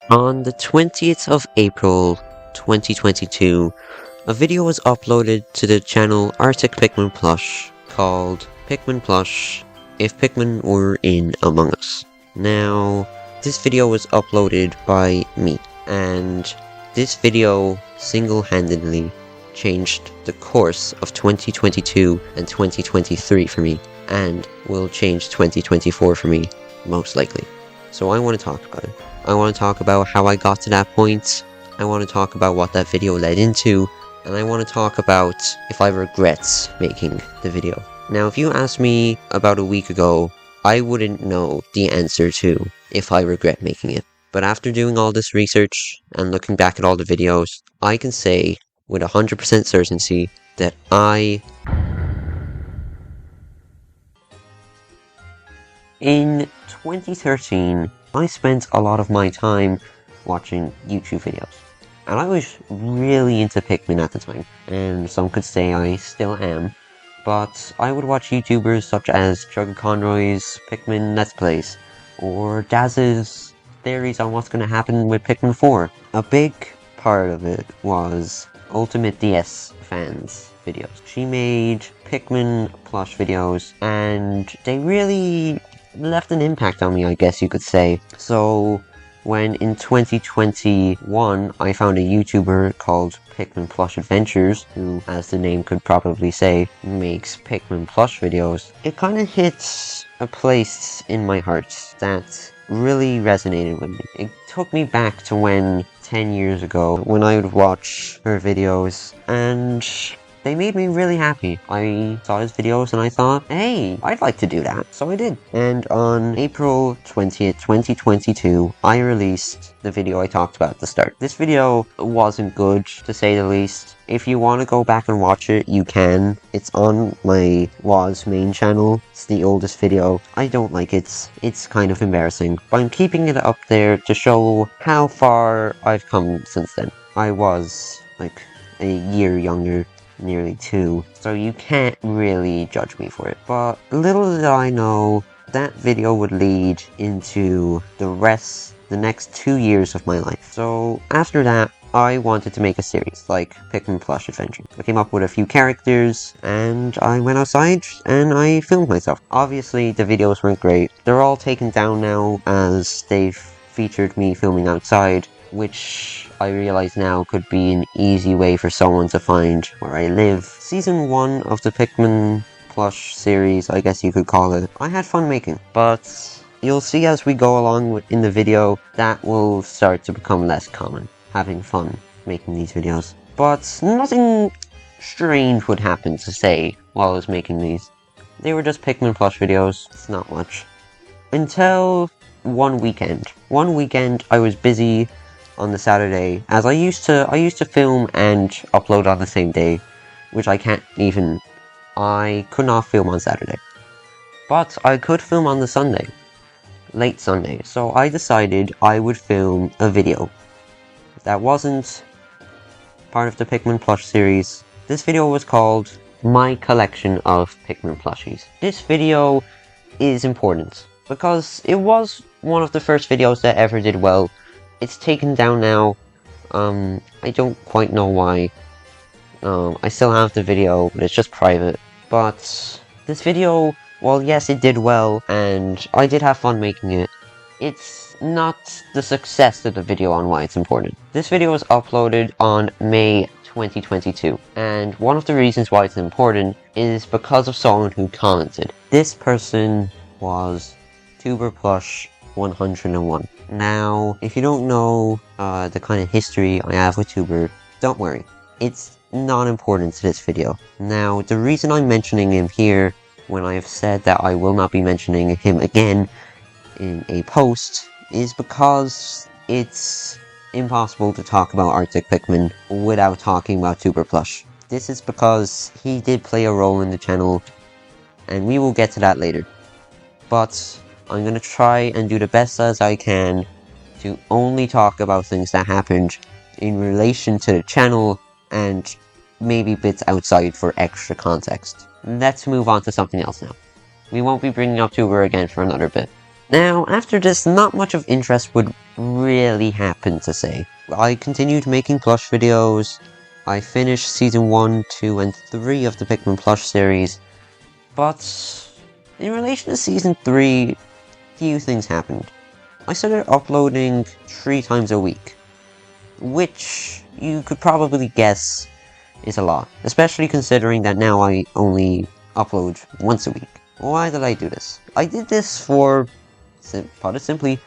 On the 20th of April 2022, a video was uploaded to the channel Arctic Pikmin Plush called Pikmin Plush If Pikmin Were in Among Us. Now, this video was uploaded by me, and this video single-handedly changed the course of 2022 and 2023 for me, and will change 2024 for me, most likely. So I want to talk about it. I want to talk about how I got to that point, I want to talk about what that video led into, and I want to talk about if I regret making the video. Now, if you asked me about a week ago, I wouldn't know the answer to if I regret making it. But after doing all this research and looking back at all the videos, I can say with 100% certainty that in 2013, I spent a lot of my time watching YouTube videos. And I was really into Pikmin at the time, and some could say I still am. But I would watch YouTubers such as Jugga Conroy's Pikmin Let's Plays, or Daz's theories on what's going to happen with Pikmin 4. A big part of it was Ultimate DS fans videos. She made Pikmin plush videos, and they really left an impact on me, I guess you could say. So when in 2021 I found a YouTuber called Pikmin Plush Adventures, who, as the name could probably say, makes Pikmin plush videos, it kind of hits a place in my heart that really resonated with me. It took me back to when 10 years ago, when I would watch her videos, and they made me really happy. I saw his videos and I thought, hey, I'd like to do that. So I did. And on April 20th, 2022, I released the video I talked about at the start. This video wasn't good, to say the least. If you want to go back and watch it, you can. It's on my WAS main channel. It's the oldest video. I don't like it. It's kind of embarrassing. But I'm keeping it up there to show how far I've come since then. I was like a year younger, nearly 2, so you can't really judge me for it. But little did I know that video would lead into the next 2 years of my life. So after that, I wanted to make a series like Pikmin Plush Adventure. I came up with a few characters, and I went outside and I filmed myself. Obviously, the videos weren't great. They're all taken down now as they've featured me filming outside, which I realize now could be an easy way for someone to find where I live. Season 1 of the Pikmin plush series, I guess you could call it, I had fun making, but you'll see as we go along in the video that will start to become less common, having fun making these videos. But nothing strange would happen to say while I was making these. They were just Pikmin plush videos, it's not much. Until one weekend. One weekend I was busy on the Saturday, as I used to film and upload on the same day, which I could not film on Saturday. But I could film on the Sunday, late Sunday, so I decided I would film a video that wasn't part of the Pikmin plush series. This video was called My Collection of Pikmin Plushies. This video is important because it was one of the first videos that ever did well. It's taken down now. I don't quite know why. I still have the video, but it's just private. But this video, well, yes, it did well, and I did have fun making it. It's not the success of the video on why it's important. This video was uploaded on May 2022, and one of the reasons why it's important is because of someone who commented. This person was TuberPlush101. Now, if you don't know the kind of history I have with Tuber, don't worry. It's not important to this video. Now, the reason I'm mentioning him here, when I have said that I will not be mentioning him again in a post, is because it's impossible to talk about Arctic Pikmin without talking about TuberPlush. This is because he did play a role in the channel, and we will get to that later. But I'm going to try and do the best as I can to only talk about things that happened in relation to the channel and maybe bits outside for extra context. Let's move on to something else now. We won't be bringing up Tuber again for another bit. Now, after this, not much of interest would really happen to say. I continued making plush videos, I finished Season 1, 2, and 3 of the Pikmin plush series, but in relation to Season 3, few things happened. I started uploading 3 times a week, which you could probably guess is a lot, especially considering that now I only upload once a week. Why did I do this? I did this for, put it simply,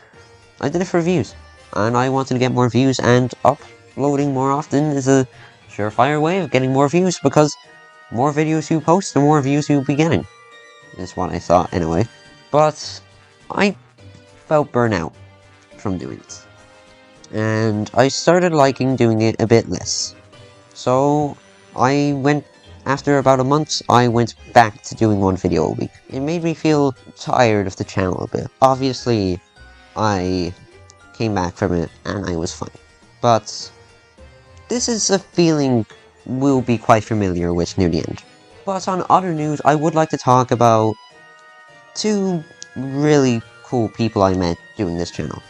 I did it for views, and I wanted to get more views, and uploading more often is a surefire way of getting more views, because more videos you post, the more views you'll be getting, is what I thought anyway. But I felt burnout from doing this, and I started liking doing it a bit less. So after about a month, I went back to doing one video a week. It made me feel tired of the channel a bit. Obviously, I came back from it and I was fine. But this is a feeling we'll be quite familiar with near the end. But on other news, I would like to talk about 2 really cool people I met doing this channel.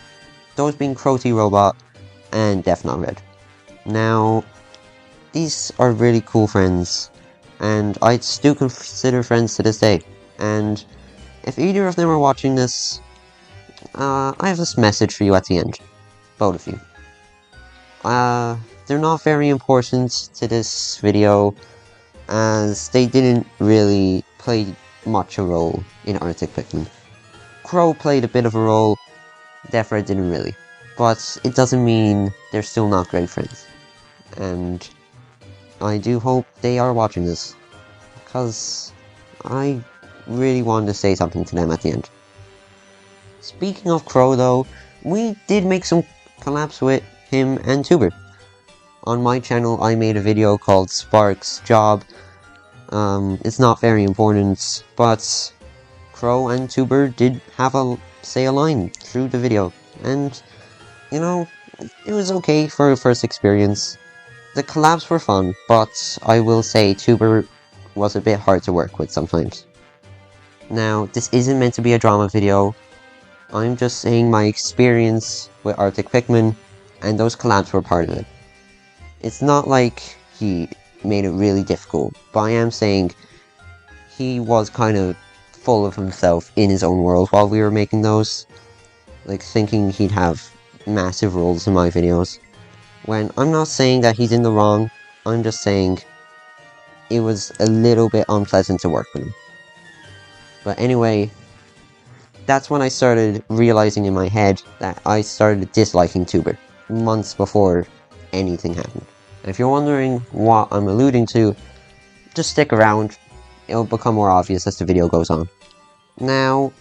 Those being Crotty Robot and Def Not Red. Now, these are really cool friends, and I'd still consider friends to this day. And if either of them are watching this, I have this message for you at the end. Both of you. They're not very important to this video, as they didn't really play much a role in Arctic Pikmin. Crow played a bit of a role, Def Red didn't really. But it doesn't mean they're still not great friends. And I do hope they are watching this, because I really wanted to say something to them at the end. Speaking of Crow though, we did make some collabs with him and Tuber. On my channel I made a video called Spark's Job. It's not very important, but Crow and Tuber did have say a line through the video, and you know, it was okay for a first experience. The collabs were fun, but I will say Tuber was a bit hard to work with sometimes. Now, this isn't meant to be a drama video. I'm just saying my experience with Arctic Pikmin, and those collabs were part of it. It's not like he made it really difficult, but I am saying he was kind of full of himself in his own world while we were making those. Like, thinking he'd have massive roles in my videos. When I'm not saying that he's in the wrong, I'm just saying it was a little bit unpleasant to work with him. But anyway, that's when I started realizing in my head that I started disliking Tuber, months before anything happened. And if you're wondering what I'm alluding to, just stick around, it'll become more obvious as the video goes on. Now,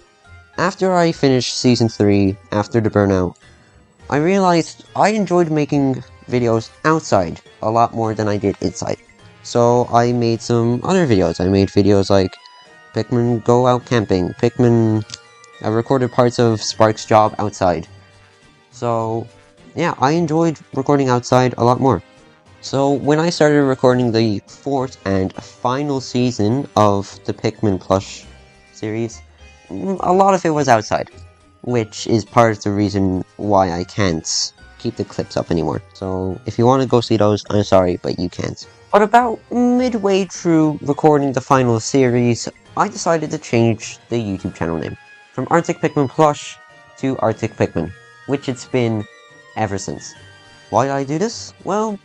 after I finished Season 3, after the burnout, I realized I enjoyed making videos outside a lot more than I did inside. So I made some other videos. I made videos like Pikmin Go Out Camping, I recorded parts of Spark's Job outside. So yeah, I enjoyed recording outside a lot more. So when I started recording the 4th and final season of the Pikmin plush series, a lot of it was outside, which is part of the reason why I can't keep the clips up anymore. So if you want to go see those, I'm sorry, but you can't. But about midway through recording the final series, I decided to change the YouTube channel name from Arctic Pikmin Plush to Arctic Pikmin, which it's been ever since. Why did I do this? Well,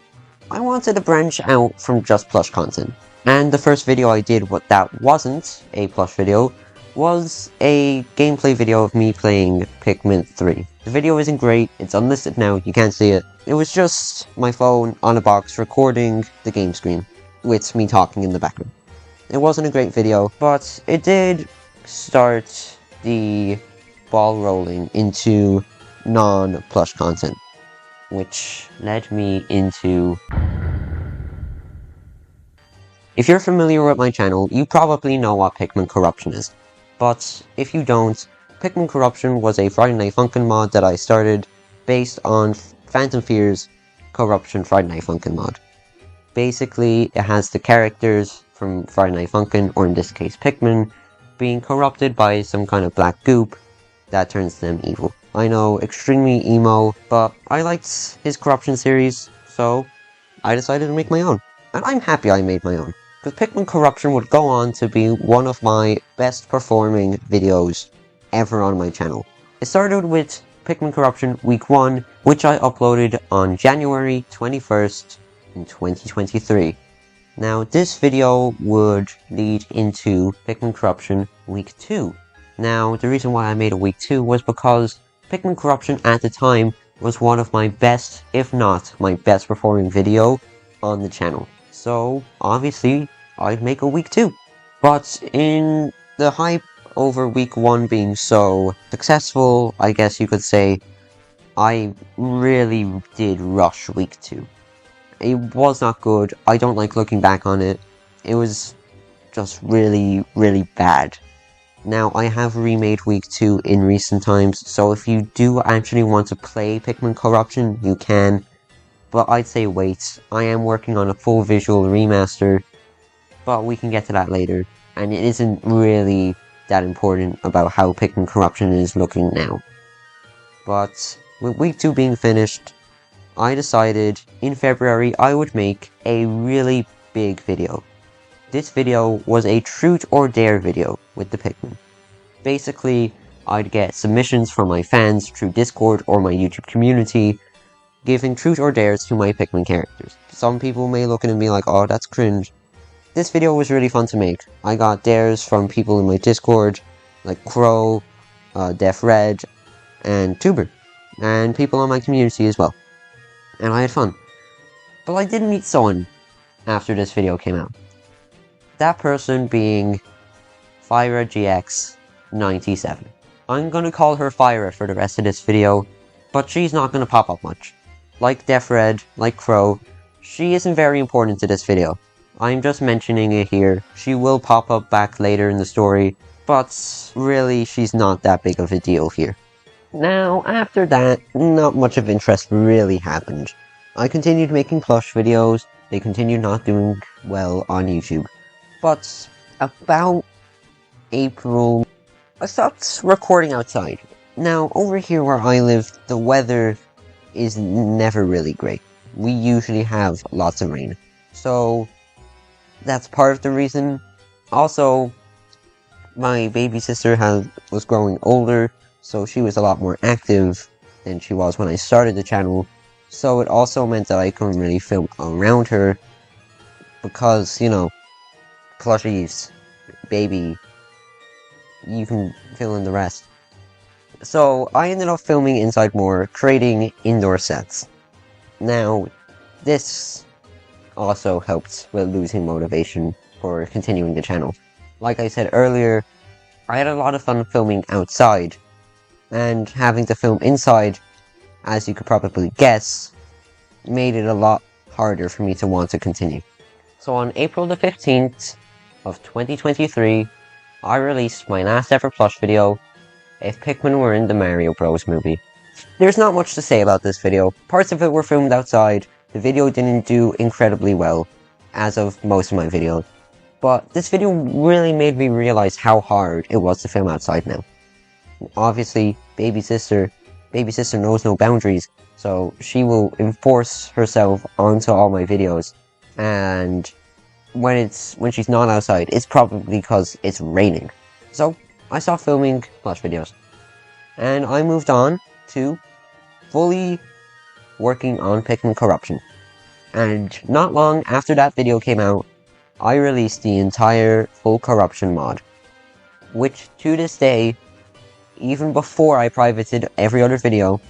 I wanted to branch out from just plush content. And the first video I did that wasn't a plush video was a gameplay video of me playing Pikmin 3. The video isn't great, it's unlisted now, you can't see it. It was just my phone on a box recording the game screen, with me talking in the background. It wasn't a great video, but it did start the ball rolling into non-plush content, which led me into... If you're familiar with my channel, you probably know what Pikmin Corruption is. But if you don't, Pikmin Corruption was a Friday Night Funkin' mod that I started based on Phantom Fear's Corruption Friday Night Funkin' mod. Basically, it has the characters from Friday Night Funkin', or in this case Pikmin, being corrupted by some kind of black goop that turns them evil. I know, extremely emo, but I liked his Corruption series, so I decided to make my own. And I'm happy I made my own, because Pikmin Corruption would go on to be one of my best performing videos ever on my channel. It started with Pikmin Corruption Week 1, which I uploaded on January 21st in 2023. Now, this video would lead into Pikmin Corruption Week 2. Now, the reason why I made a Week 2 was because Pikmin Corruption at the time was one of my best, if not my best performing video on the channel. So, obviously, I'd make a Week 2. But in the hype over Week 1 being so successful, I guess you could say, I really did rush Week 2. It was not good. I don't like looking back on it. It was just really, really bad. Now, I have remade Week 2 in recent times, so if you do actually want to play Pikmin Corruption, you can. But I'd say wait. I am working on a full visual remaster, but we can get to that later. And it isn't really that important about how Pikmin Corruption is looking now. But with Week 2 being finished, I decided in February I would make a really big video. This video was a Truth or Dare video with the Pikmin. Basically, I'd get submissions from my fans through Discord or my YouTube community, giving Truth or Dares to my Pikmin characters. Some people may look at it and be like, oh, that's cringe. This video was really fun to make. I got dares from people in my Discord, like Crow, Def Red, and Tuber, and people on my community as well. And I had fun. But I did meet someone after this video came out. That person being Fyra GX97. I'm gonna call her Fyra for the rest of this video, but she's not gonna pop up much. Like Def Red, like Crow, she isn't very important to this video. I'm just mentioning it here. She will pop up back later in the story, but really she's not that big of a deal here. Now, after that, not much of interest really happened. I continued making plush videos, they continued not doing well on YouTube. But about April, I stopped recording outside. Now, over here where I live, the weather is never really great. We usually have lots of rain. So, that's part of the reason. Also, my baby sister was growing older, so she was a lot more active than she was when I started the channel. So it also meant that I couldn't really film around her, because, you know, plushies, baby, you can fill in the rest. So I ended up filming inside more, creating indoor sets. Now, this also helped with losing motivation for continuing the channel. Like I said earlier, I had a lot of fun filming outside, and having to film inside, as you could probably guess, made it a lot harder for me to want to continue. So on April the 15th of 2023, I released my last ever plush video, If Pikmin Were in the Mario Bros. Movie. There's not much to say about this video. Parts of it were filmed outside. The video didn't do incredibly well, as of most of my videos. But this video really made me realize how hard it was to film outside now. Obviously, baby sister knows no boundaries, so she will enforce herself onto all my videos. And when she's not outside, it's probably because it's raining. So I stopped filming plush videos, and I moved on to fully working on Pikmin Corruption. And not long after that video came out, I released the entire full Corruption mod, which to this day, even before I privated every other video,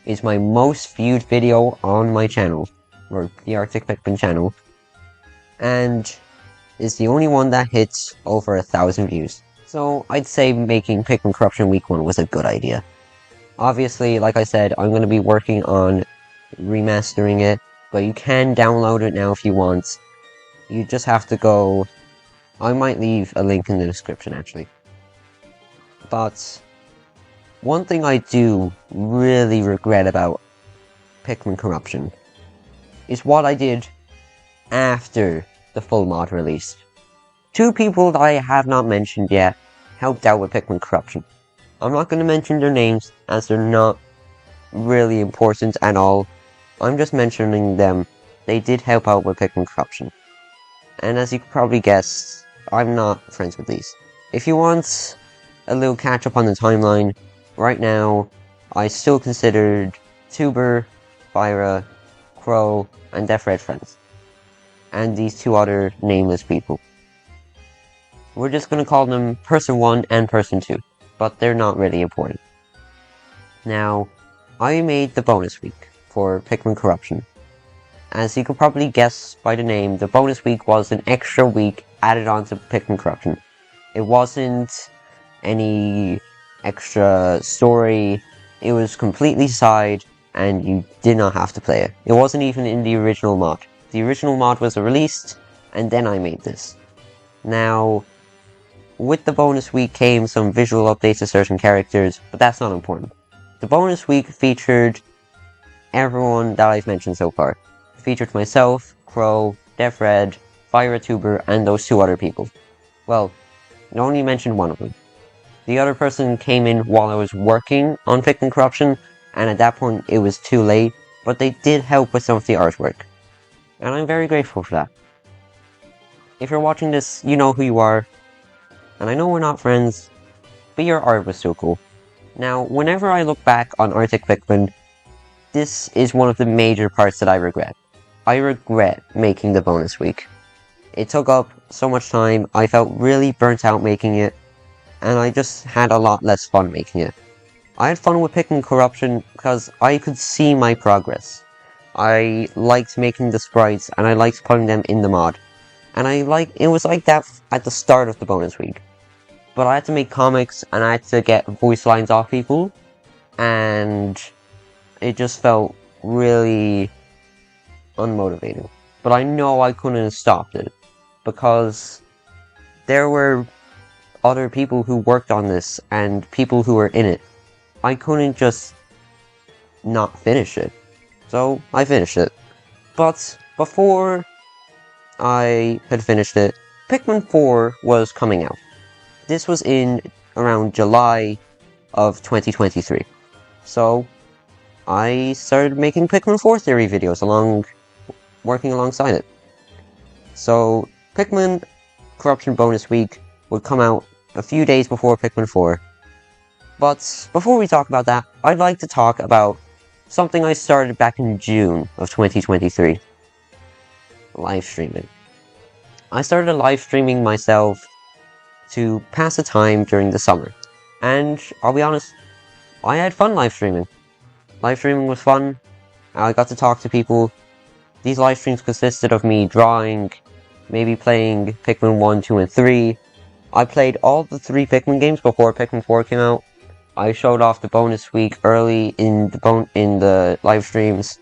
is my most viewed video on my channel, or the Arctic Pikmin channel, and is the only one that hits over 1,000 views. So I'd say making Pikmin Corruption Week 1 was a good idea. Obviously, like I said, I'm going to be working on remastering it, but you can download it now if you want. You just have to go... I might leave a link in the description, actually. But one thing I do really regret about Pikmin Corruption is what I did after the full mod released. Two people that I have not mentioned yet helped out with Pikmin Corruption. I'm not going to mention their names as they're not really important at all. I'm just mentioning them. They did help out with Pikmin corruption. And as you could probably guess, I'm not friends with these. If you want a little catch up on the timeline, right now, I still considered Tuber, Fyra, Crow, and Deathred friends. And these two other nameless people. We're just gonna call them Person 1 and Person 2, but they're not really important. Now, I made the bonus week for Pikmin Corruption. As you could probably guess by the name, the bonus week was an extra week added on to Pikmin Corruption. It wasn't any extra story, it was completely side, and you did not have to play it. It wasn't even in the original mod. The original mod was released, and then I made this. Now, with the bonus week came some visual updates to certain characters, but that's not important. The bonus week featured everyone that I've mentioned so far. It featured myself, Crow, Deathred, Fyra Tuber, and those two other people. Well, I only mentioned one of them. The other person came in while I was working on Pikmin Corruption, and at that point it was too late, but they did help with some of the artwork. And I'm very grateful for that. If you're watching this, you know who you are. And I know we're not friends, but your art was so cool. Now, whenever I look back on Arctic Pikmin, this is one of the major parts that I regret. I regret making the bonus week. It took up so much time, I felt really burnt out making it, and I just had a lot less fun making it. I had fun with Pikmin Corruption because I could see my progress. I liked making the sprites, and I liked putting them in the mod. And it was like that at the start of the bonus week. But I had to make comics, and I had to get voice lines off people, and it just felt really unmotivating. But I know I couldn't have stopped it, because there were other people who worked on this, and people who were in it. I couldn't just not finish it. So, I finished it. But, before I had finished it, Pikmin 4 was coming out. This was in around July of 2023. So, I started making Pikmin 4 theory videos working alongside it. So, Pikmin Corruption Bonus Week would come out a few days before Pikmin 4. But before we talk about that, I'd like to talk about something I started back in June of 2023. Live streaming. I started live streaming myself to pass the time during the summer. And I'll be honest, I had fun live streaming. Live streaming was fun. I got to talk to people. These live streams consisted of me drawing, maybe playing Pikmin 1, 2, and 3. I played all the 3 Pikmin games before Pikmin 4 came out. I showed off the bonus week early in the live streams.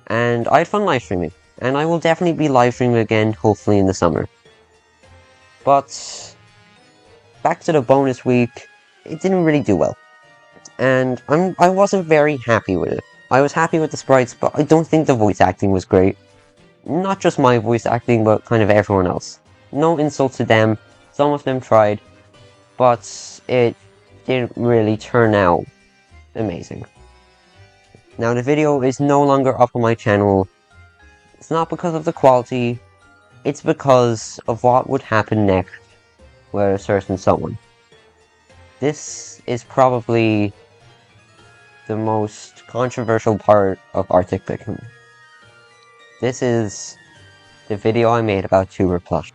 And I had fun live streaming. And I will definitely be live streaming again, hopefully in the summer. But back to the bonus week, it didn't really do well. And I wasn't very happy with it. I was happy with the sprites, but I don't think the voice acting was great. Not just my voice acting, but kind of everyone else. No insult to them, some of them tried, but it didn't really turn out amazing. Now the video is no longer up on my channel. It's not because of the quality, it's because of what would happen next with a certain someone. This is probably the most controversial part of Arctic Pikmin. This is the video I made about Tuber Plush.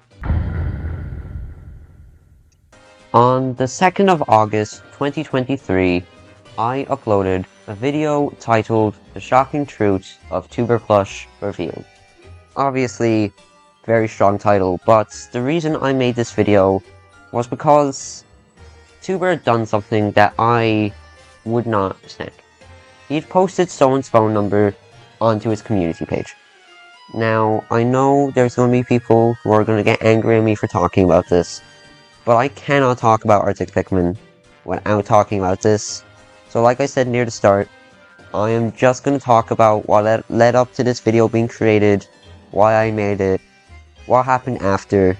On the 2nd of August 2023, I uploaded a video titled The Shocking Truth of Tuber Plush Revealed. Obviously, very strong title, but the reason I made this video was because Tuber had done something that I would not stand. He'd posted someone's phone number onto his community page. Now, I know there's going to be people who are going to get angry at me for talking about this, but I cannot talk about Arctic Pikmin without talking about this. So like I said near the start, I am just going to talk about what led up to this video being created, why I made it, what happened after,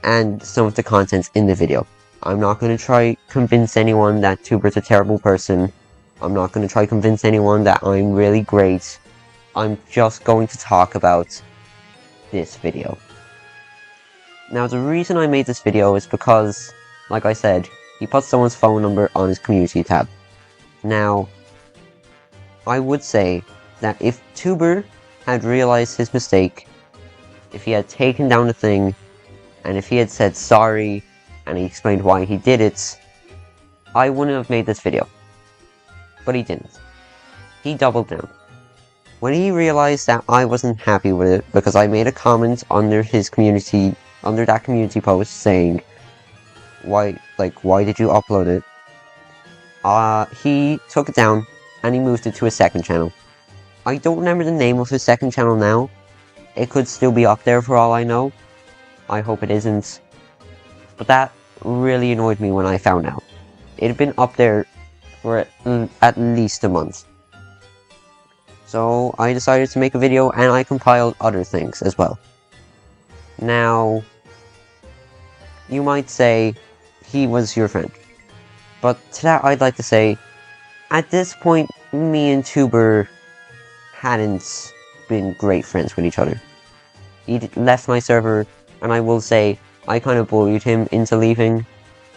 and some of the contents in the video. I'm not going to try convince anyone that Tuber's a terrible person. I'm not going to try convince anyone that I'm really great. I'm just going to talk about this video. Now, the reason I made this video is because, like I said, he put someone's phone number on his community tab. Now, I would say that if Tuber had realized his mistake, if he had taken down the thing, and if he had said sorry, and he explained why he did it, I wouldn't have made this video. But he didn't. He doubled down. When he realized that I wasn't happy with it because I made a comment under his community, under that community post saying, why did you upload it? He took it down and he moved it to a second channel. I don't remember the name of his second channel now. It could still be up there for all I know. I hope it isn't. But that really annoyed me when I found out. It had been up there for at least a month. So I decided to make a video and I compiled other things as well. Now, you might say he was your friend. But to that I'd like to say, at this point, me and Tuber hadn't been great friends with each other. He left my server, and I will say, I kind of bullied him into leaving.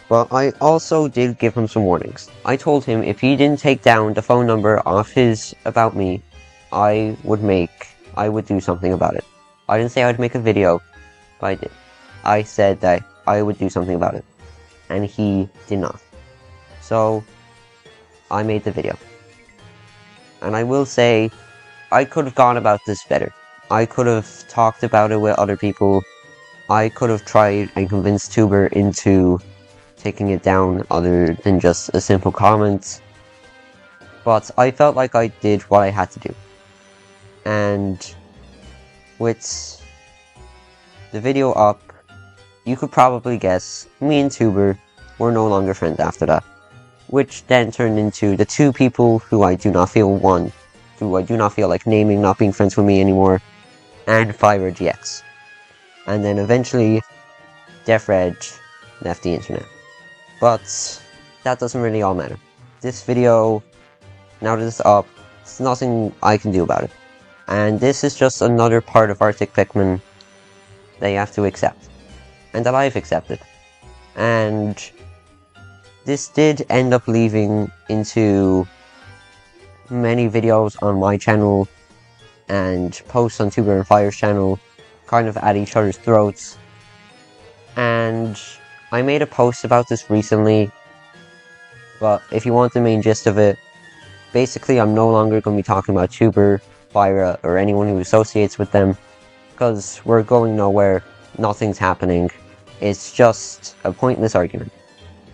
But I also did give him some warnings. I told him if he didn't take down the phone number off his About Me, I would do something about it. I didn't say I'd make a video, but I did. I said that I would do something about it. And he did not. So, I made the video. And I will say, I could have gone about this better. I could have talked about it with other people. I could have tried and convinced Tuber into taking it down other than just a simple comment. But I felt like I did what I had to do. And with the video up, you could probably guess me and Tuber were no longer friends after that. Which then turned into the two people who I do not feel like naming, not being friends with me anymore, and FireGX. And then eventually, DefReg left the internet. But that doesn't really all matter. This video, now that it's up, there's nothing I can do about it. And this is just another part of Arctic Pikmin that you have to accept. And that I've accepted. And this did end up leading into many videos on my channel and posts on Tuber and Fire's channel, kind of at each other's throats. And I made a post about this recently, but if you want the main gist of it, basically I'm no longer going to be talking about Tuber, Fire, or anyone who associates with them, because we're going nowhere, nothing's happening, it's just a pointless argument.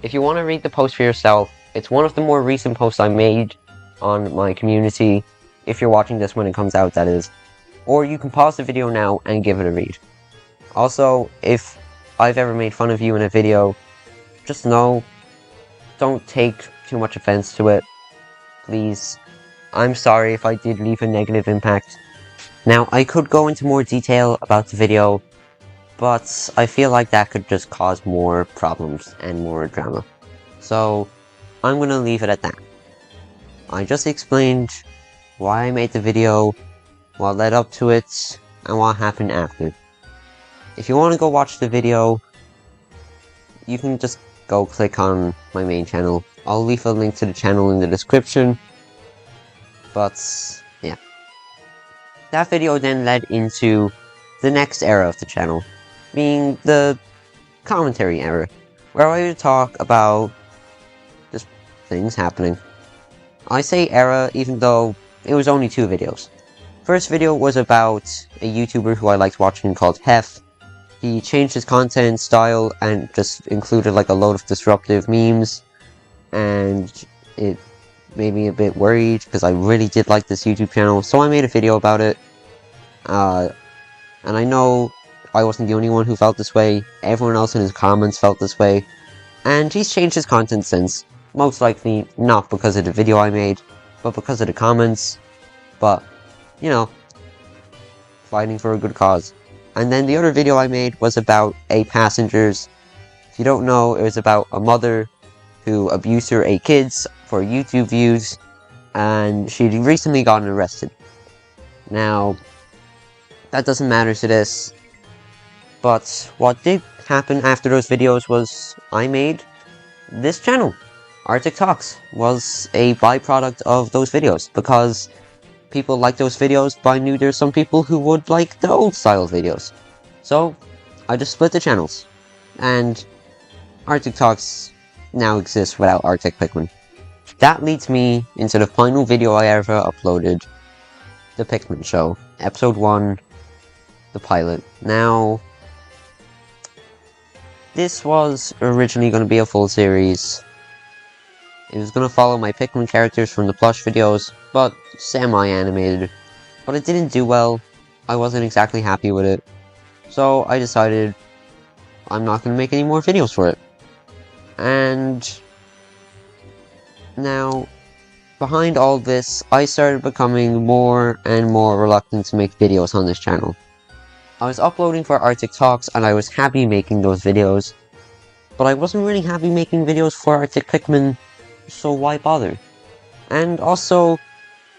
If you want to read the post for yourself, it's one of the more recent posts I made on my community, if you're watching this when it comes out, that is. Or you can pause the video now and give it a read. Also, if I've ever made fun of you in a video, just know, don't take too much offense to it. Please. I'm sorry if I did leave a negative impact. Now, I could go into more detail about the video, but I feel like that could just cause more problems and more drama. So, I'm gonna leave it at that. I just explained why I made the video, what led up to it, and what happened after. If you want to go watch the video, you can just go click on my main channel. I'll leave a link to the channel in the description. But, yeah. That video then led into the next era of the channel, being the commentary era, where I would talk about just things happening. I say era even though it was only 2 videos. First video was about a YouTuber who I liked watching called Hef. He changed his content style and just included like a load of disruptive memes, and it made me a bit worried because I really did like this YouTube channel, so I made a video about it. And I know I wasn't the only one who felt this way, everyone else in his comments felt this way, and he's changed his content since. Most likely not because of the video I made, but because of the comments. But, you know, fighting for a good cause. And then the other video I made was about a passenger's If you don't know, it was about a mother who abused her 8 kids for YouTube views, and she'd recently gotten arrested. Now, that doesn't matter to this, but what did happen after those videos was I made this channel. Arctic Talks was a byproduct of those videos, because people like those videos, but I knew there's some people who would like the old style videos. So, I just split the channels, and Arctic Talks now exists without Arctic Pikmin. That leads me into the final video I ever uploaded, The Pikmin Show, Episode 1, the pilot. Now, this was originally going to be a full series. It was going to follow my Pikmin characters from the plush videos, but semi-animated. But it didn't do well. I wasn't exactly happy with it. So I decided I'm not going to make any more videos for it. And now, behind all this, I started becoming more and more reluctant to make videos on this channel. I was uploading for Arctic Talks and I was happy making those videos, but I wasn't really happy making videos for Arctic Pikmin, so why bother? And also,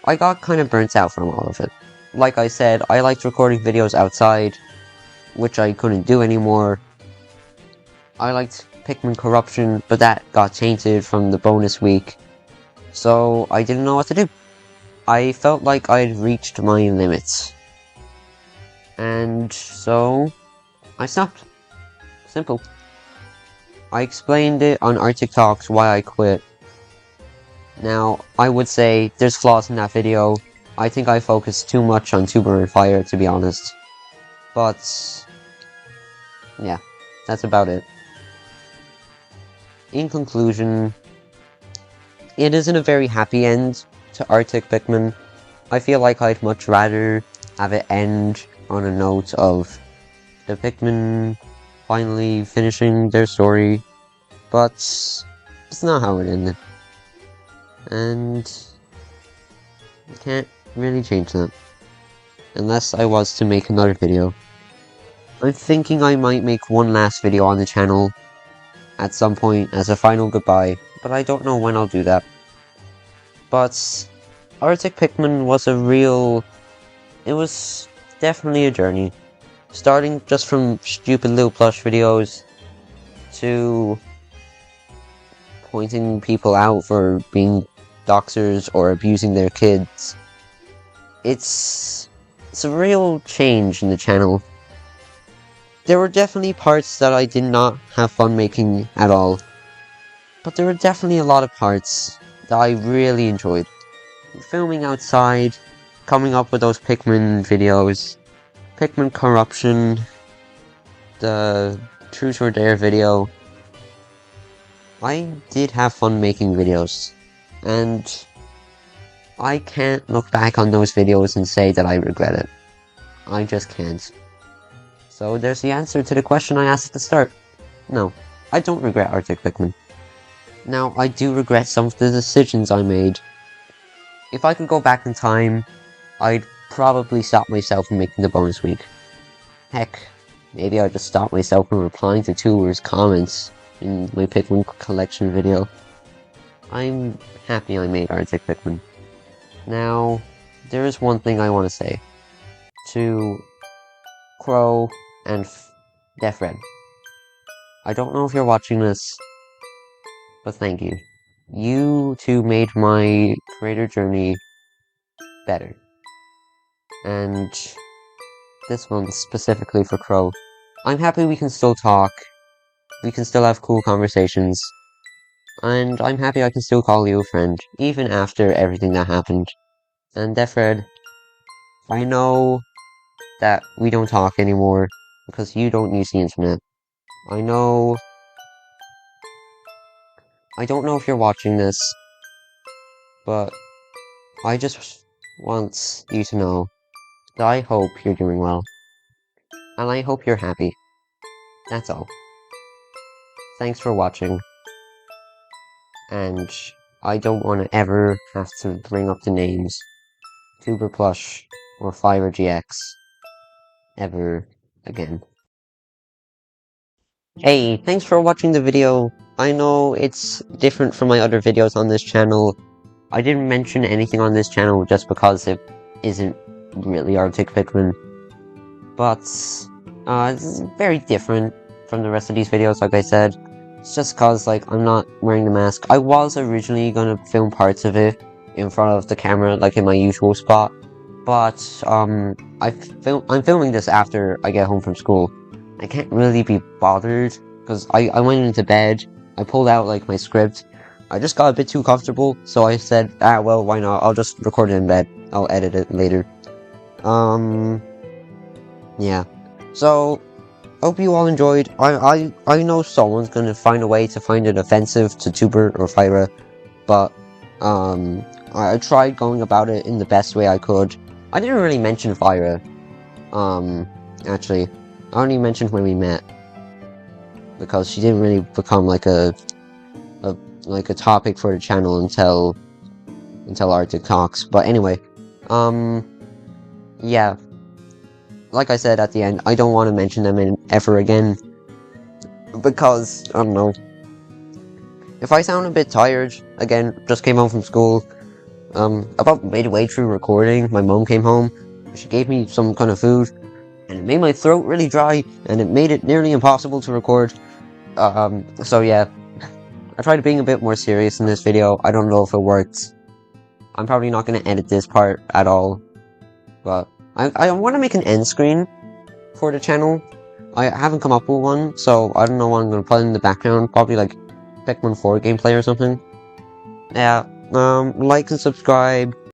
I got kind of burnt out from all of it. Like I said, I liked recording videos outside, which I couldn't do anymore. I liked Pikmin Corruption, but that got tainted from the bonus week, so I didn't know what to do. I felt like I'd reached my limits. And so, I stopped. Simple. I explained it on Arctic Talks why I quit. Now, I would say there's flaws in that video. I think I focused too much on Tuber and Fire, to be honest. But, yeah, that's about it. In conclusion, it isn't a very happy end to Arctic Pikmin. I feel like I'd much rather have it end on a note of the Pikmin finally finishing their story, but it's not how it ended. And I can't really change that, unless I was to make another video. I'm thinking I might make one last video on the channel at some point as a final goodbye, but I don't know when I'll do that. But Arctic Pikmin was it was definitely a journey. Starting just from stupid little plush videos to pointing people out for being doxers or abusing their kids. It's a real change in the channel. There were definitely parts that I did not have fun making at all, but there were definitely a lot of parts that I really enjoyed. Filming outside, coming up with those Pikmin videos, Pikmin Corruption, the Truth or Dare video. I did have fun making videos, and I can't look back on those videos and say that I regret it. I just can't. So there's the answer to the question I asked at the start. No, I don't regret Arctic Pikmin. Now, I do regret some of the decisions I made. If I could go back in time, I'd probably stop myself from making the bonus week. Heck, maybe I'd just stop myself from replying to Tuber's comments in my Pikmin collection video. I'm happy I made Arctic Pikmin. Now, there is one thing I want to say. To Crow and Death Red. I don't know if you're watching this, but thank you. You two made my creator journey better. And this one's specifically for Crow. I'm happy we can still talk, we can still have cool conversations, and I'm happy I can still call you a friend, even after everything that happened. And Defred, I know that we don't talk anymore, because you don't use the internet. I don't know if you're watching this, but I just want you to know that I hope you're doing well, and I hope you're happy. That's all. Thanks for watching, and I don't want to ever have to bring up the names Tuber Plush or Fiverr GX ever again. Hey, thanks for watching the video. I know it's different from my other videos on this channel. I didn't mention anything on this channel just because it isn't really Arctic Pikmin. But, it's very different from the rest of these videos, like I said. It's just cause, like, I'm not wearing the mask. I was originally gonna film parts of it in front of the camera, like in my usual spot. But, I'm filming this after I get home from school. I can't really be bothered, because I went into bed, I pulled out, like, my script. I just got a bit too comfortable, so I said, well, why not? I'll just record it in bed. I'll edit it later. Yeah. So, hope you all enjoyed. I know someone's gonna find a way to find it offensive to Tuber or Fyra, but, I tried going about it in the best way I could. I didn't really mention Fyra. Actually, I only mentioned when we met, because she didn't really become like a topic for the channel until Arctic Talks. But anyway, yeah. Like I said at the end, I don't want to mention them ever again, because, I don't know, if I sound a bit tired, again, just came home from school, about midway through recording, my mom came home, she gave me some kind of food, and it made my throat really dry, and it made it nearly impossible to record. So yeah, I tried being a bit more serious in this video. I don't know if it worked. I'm probably not going to edit this part at all, but I want to make an end screen for the channel. I haven't come up with one, so I don't know what I'm going to put in the background. Probably like Pikmin 4 gameplay or something. Yeah, like and subscribe.